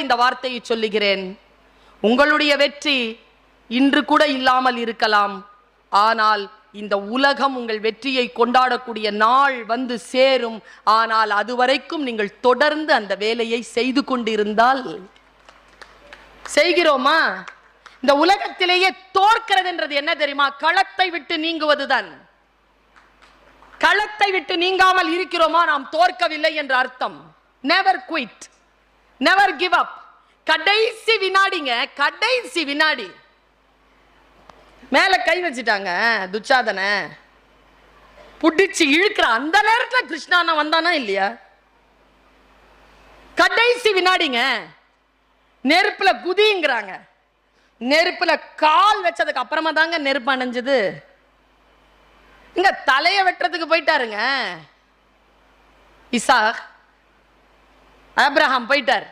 இந்த வார்த்தையை சொல்லுகிறேன். உங்களுடைய வெற்றி இன்று கூட இல்லாமல் இருக்கலாம். ஆனால் இந்த உலகம் உங்கள் வெற்றியை கொண்டாடக்கூடிய நாள் வந்து சேரும். ஆனால் அதுவரைக்கும் நீங்கள் தொடர்ந்து அந்த வேலையை செய்து கொண்டிருந்தால், செய்கிறோமா? இந்த உலகத்திலேயே தோற்கிறது என்றது என்ன தெரியுமா? களத்தை விட்டு நீங்குவதுதான். களத்தை விட்டு நீங்காமல் இருக்கிறோமா, நாம் தோற்கவில்லை என்ற அர்த்தம். Never quit, never give up. கடைசி வினாடிங்க, கடைசி வினாடி மேல கை வச்சுட்டாங்க துச்சாதன புடிச்சு இழுக்கிற அந்த நேரத்தில் கிருஷ்ணானா வந்தானா இல்லையா? கடைசி வினாடிங்க, நெருப்புல குதிங்கிறாங்க. நெருப்புல கால் வச்சதுக்கு அப்புறமா தாங்க நெருப்பு அணைஞ்சது. இங்க தலைய வெட்டுறதுக்கு போயிட்டாருங்க. இசாக், ஆபிரகாம் போயிட்டார்.